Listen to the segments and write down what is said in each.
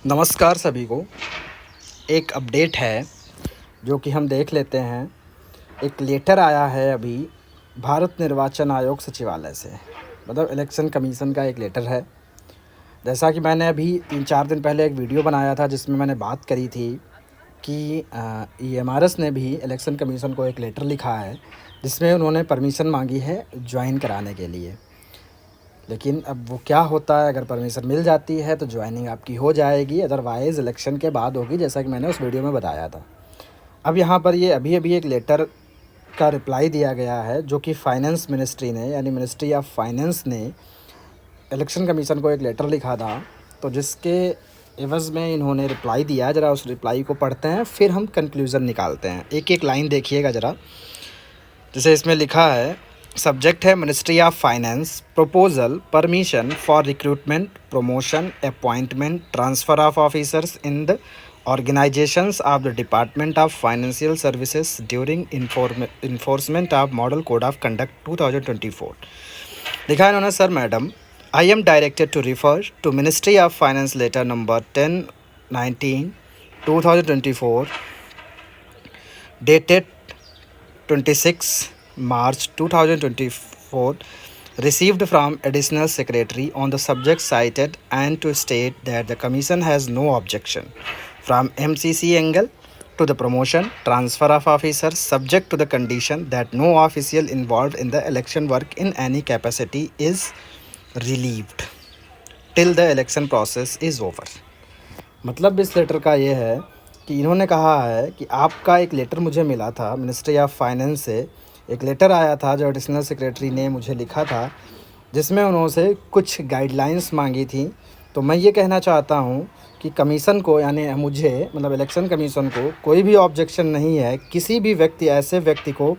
नमस्कार सभी को। एक अपडेट है जो कि हम देख लेते हैं। एक लेटर आया है अभी भारत निर्वाचन आयोग सचिवालय से, मतलब इलेक्शन कमीशन का एक लेटर है। जैसा कि मैंने अभी 3-4 दिन पहले एक वीडियो बनाया था जिसमें मैंने बात करी थी कि EMRS ने भी इलेक्शन कमीशन को एक लेटर लिखा है जिसमें उन्होंने परमिशन मांगी है ज्वाइन कराने के लिए। लेकिन अब वो क्या होता है, अगर परमिशन मिल जाती है तो ज्वाइनिंग आपकी हो जाएगी, अदरवाइज़ इलेक्शन के बाद होगी, जैसा कि मैंने उस वीडियो में बताया था। अब यहाँ पर ये अभी एक लेटर का रिप्लाई दिया गया है जो कि फाइनेंस मिनिस्ट्री ने, यानी मिनिस्ट्री ऑफ फाइनेंस ने इलेक्शन कमीशन को एक लेटर लिखा था, तो जिसके एवज़ में इन्होंने रिप्लाई दिया। ज़रा उस रिप्लाई को पढ़ते हैं, फिर हम कंक्लूज़न निकालते हैं। एक एक लाइन देखिएगा ज़रा। जैसे इसमें लिखा है, सब्जेक्ट है Ministry of Finance, proposal permission for recruitment, promotion, appointment, transfer of officers in the organisations of the Department of Financial Services during enforcement of Model Code of Conduct 2024। लिखा है इन्होंने, sir madam, I am directed to refer to Ministry of Finance letter number 10/19/2024 dated 26 March 2024, received from Additional Secretary on the subject cited, and to state that the Commission has no objection from MCC angle to the promotion, transfer of officers, subject to the condition that no official involved in the election work in any capacity is relieved till the election process is over। मतलब इस letter का ये है कि इन्होंने कहा है कि आपका एक लेटर मुझे मिला था मिनिस्ट्री ऑफ फाइनेंस से, एक लेटर आया था जो एडिशनल सेक्रेटरी ने मुझे लिखा था जिसमें उन्होंने कुछ गाइडलाइंस मांगी थी। तो मैं ये कहना चाहता हूँ कि कमीशन को, यानी मुझे, मतलब इलेक्शन कमीशन को कोई भी ऑब्जेक्शन नहीं है किसी भी व्यक्ति, ऐसे व्यक्ति को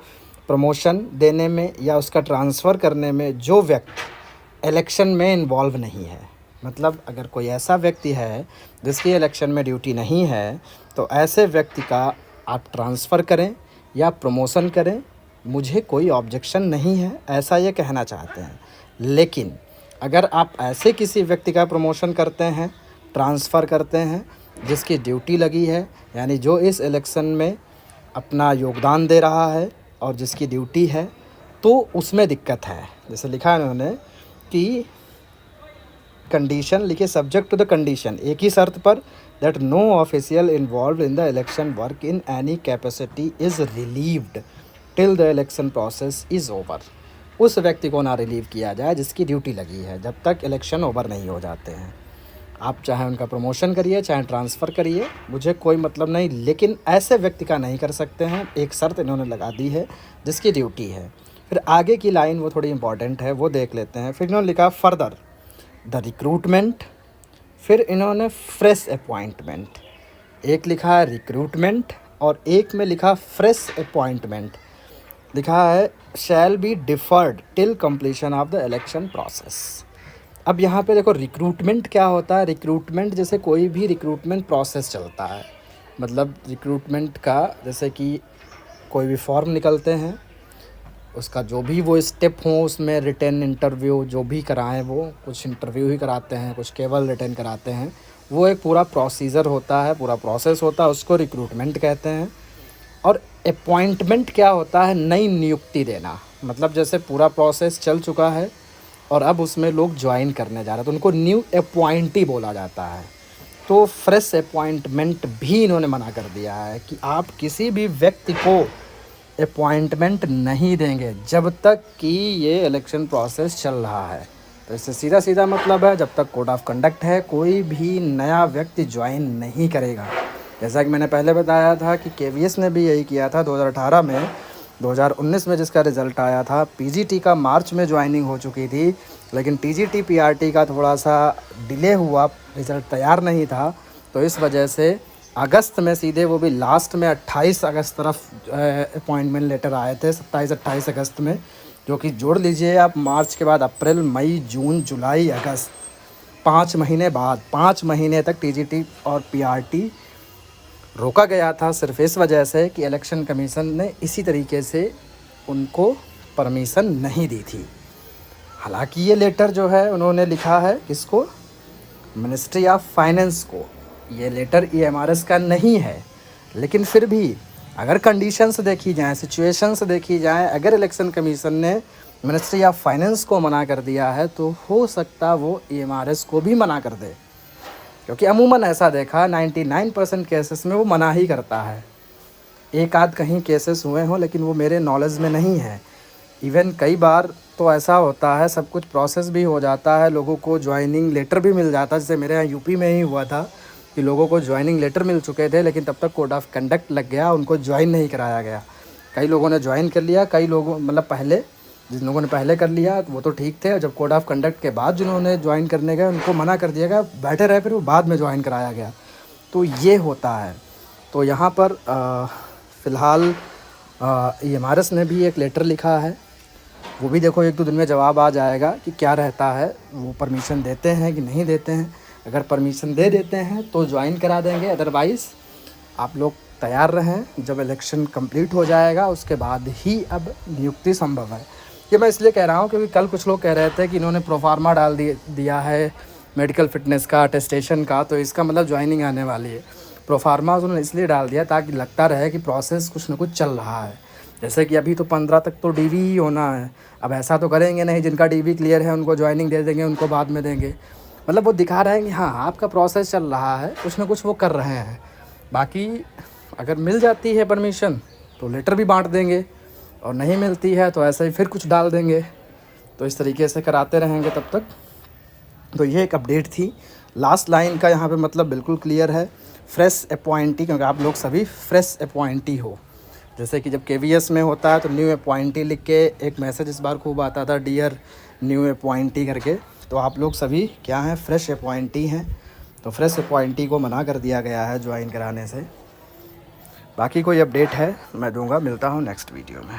प्रमोशन देने में या उसका ट्रांसफ़र करने में जो व्यक्ति इलेक्शन में इन्वॉल्व नहीं है। मतलब अगर कोई ऐसा व्यक्ति है जिसकी इलेक्शन में ड्यूटी नहीं है तो ऐसे व्यक्ति का आप ट्रांसफ़र करें या प्रमोशन करें, मुझे कोई ऑब्जेक्शन नहीं है, ऐसा ये कहना चाहते हैं। लेकिन अगर आप ऐसे किसी व्यक्ति का प्रमोशन करते हैं, ट्रांसफ़र करते हैं जिसकी ड्यूटी लगी है, यानी जो इस इलेक्शन में अपना योगदान दे रहा है और जिसकी ड्यूटी है, तो उसमें दिक्कत है। जैसे लिखा है उन्होंने कि कंडीशन लिखे, सब्जेक्ट टू द कंडीशन, एक ही शर्त पर, that no official involve in the election work in any capacity is relieved till the election process is over. उस व्यक्ति को ना रिलीव किया जाए जिसकी ड्यूटी लगी है, जब तक इलेक्शन ओवर नहीं हो जाते हैं। आप चाहे उनका प्रमोशन करिए चाहे ट्रांसफ़र करिए, मुझे कोई मतलब नहीं, लेकिन ऐसे व्यक्ति का नहीं कर सकते हैं। एक शर्त इन्होंने लगा दी है जिसकी ड्यूटी है। फिर आगे की लाइन वो थोड़ी इंपॉर्टेंट है, वो देख लेते हैं। फिर इन्होंने लिखा फर्दर द रिक्रूटमेंट, फिर इन्होंने फ्रेश अपॉइंटमेंट, एक लिखा है रिक्रूटमेंट और एक में लिखा फ्रेश अपॉइंटमेंट, लिखा है shall be deferred till completion of the election process. अब यहाँ पे देखो रिक्रूटमेंट क्या होता है। रिक्रूटमेंट जैसे कोई भी रिक्रूटमेंट प्रोसेस चलता है, मतलब रिक्रूटमेंट का जैसे कि कोई भी फॉर्म निकलते हैं, उसका जो भी वो स्टेप हो, उसमें रिटन इंटरव्यू जो भी कराएं, वो कुछ इंटरव्यू ही कराते हैं, कुछ केवल रिटन कराते हैं, वो एक पूरा प्रोसीजर होता है, पूरा प्रोसेस होता है, उसको रिक्रूटमेंट कहते हैं। और अपॉइंटमेंट क्या होता है, नई नियुक्ति देना, मतलब जैसे पूरा प्रोसेस चल चुका है और अब उसमें लोग ज्वाइन करने जा रहे हैं तो उनको न्यू अपॉइंटी बोला जाता है। तो फ्रेश अपॉइंटमेंट भी इन्होंने मना कर दिया है कि आप किसी भी व्यक्ति को अपॉइंटमेंट नहीं देंगे जब तक कि ये इलेक्शन प्रोसेस चल रहा है। तो इससे सीधा सीधा मतलब है, जब तक कोड ऑफ कंडक्ट है कोई भी नया व्यक्ति ज्वाइन नहीं करेगा। जैसा कि मैंने पहले बताया था कि KVS ने भी यही किया था 2018 में। 2019 में जिसका रिज़ल्ट आया था, PGT का मार्च में ज्वाइनिंग हो चुकी थी, लेकिन TGT PRT का थोड़ा सा डिले हुआ, रिज़ल्ट तैयार नहीं था, तो इस वजह से अगस्त में सीधे, वो भी लास्ट में 28 अगस्त तरफ अपॉइंटमेंट लेटर आए थे, 27-28 अगस्त में, जो कि जोड़ लीजिए आप, मार्च के बाद अप्रैल, मई, जून, जुलाई, अगस्त, 5 महीने बाद, 5 महीने तक TGT और PRT रोका गया था सिर्फ इस वजह से कि इलेक्शन कमीशन ने इसी तरीके से उनको परमिशन नहीं दी थी। हालांकि ये लेटर जो है उन्होंने लिखा है किसको, मिनिस्ट्री ऑफ फाइनेंस को, ये लेटर EMRS का नहीं है, लेकिन फिर भी अगर कंडीशंस देखी जाएँ, सिचुएशंस देखी जाएँ, अगर इलेक्शन कमीशन ने मिनिस्ट्री ऑफ फाइनेंस को मना कर दिया है तो हो सकता वो EMRS को भी मना कर दे, क्योंकि अमूमन ऐसा देखा 99% केसेस में वो मना ही करता है। एक आध कहीं केसेस हुए हों, लेकिन वो मेरे नॉलेज में नहीं है। इवन कई बार तो ऐसा होता है, सब कुछ प्रोसेस भी हो जाता है, लोगों को ज्वाइनिंग लेटर भी मिल जाता है। जैसे मेरे यहाँ यूपी में ही हुआ था कि लोगों को ज्वाइनिंग लेटर मिल चुके थे, लेकिन तब तक कोड ऑफ कंडक्ट लग गया, उनको ज्वाइन नहीं कराया गया। कई लोगों ने ज्वाइन कर लिया, कई लोगों मतलब पहले जिन लोगों ने पहले कर लिया वो तो ठीक थे, जब कोड ऑफ कंडक्ट के बाद जिन्होंने ज्वाइन करने गए उनको मना कर दिया गया, बैठे रहे, फिर वो बाद में ज्वाइन कराया गया। तो ये होता है। तो यहाँ पर फ़िलहाल EMRS ने भी एक लेटर लिखा है, वो भी देखो 1-2 दिन में जवाब आ जाएगा कि क्या रहता है, वो परमिशन देते हैं कि नहीं देते हैं। अगर परमिशन दे देते हैं तो ज्वाइन करा देंगे, अदरवाइज़ आप लोग तैयार रहें, जब इलेक्शन कंप्लीट हो जाएगा उसके बाद ही अब नियुक्ति संभव है। ये मैं इसलिए कह रहा हूँ क्योंकि कल कुछ लोग कह रहे थे कि इन्होंने प्रोफार्मा डाल दिया है मेडिकल फिटनेस का, अटेस्टेशन का, तो इसका मतलब ज्वाइनिंग आने वाली है। प्रोफार्मा उन्होंने इसलिए डाल दिया ताकि लगता रहे कि प्रोसेस कुछ ना कुछ चल रहा है। जैसे कि अभी तो 15 तक तो DV ही होना है, अब ऐसा तो करेंगे नहीं जिनका DV क्लियर है उनको ज्वाइनिंग दे देंगे, उनको बाद में देंगे। मतलब वो दिखा रहे हैं कि हाँ आपका प्रोसेस चल रहा है, कुछ ना कुछ वो कर रहे हैं। बाकी अगर मिल जाती है परमिशन तो लेटर भी बांट देंगे, और नहीं मिलती है तो ऐसे ही फिर कुछ डाल देंगे। तो इस तरीके से कराते रहेंगे तब तक। तो ये एक अपडेट थी। लास्ट लाइन का यहाँ पे मतलब बिल्कुल क्लियर है, फ्रेश अपॉइंटी, क्योंकि आप लोग सभी फ्रेश अपॉइंटी हो। जैसे कि जब KVS में होता है तो न्यू अपॉइंटी लिख के एक मैसेज इस बार खूब आता था, डियर न्यू अपॉइंटी करके। तो आप लोग सभी क्या हैं, फ्रेश अपॉइंटी हैं। तो फ्रेश अपॉइंटी को मना कर दिया गया है ज्वाइन कराने से। बाकी कोई अपडेट है मैं दूंगा, मिलता हूँ नेक्स्ट वीडियो में।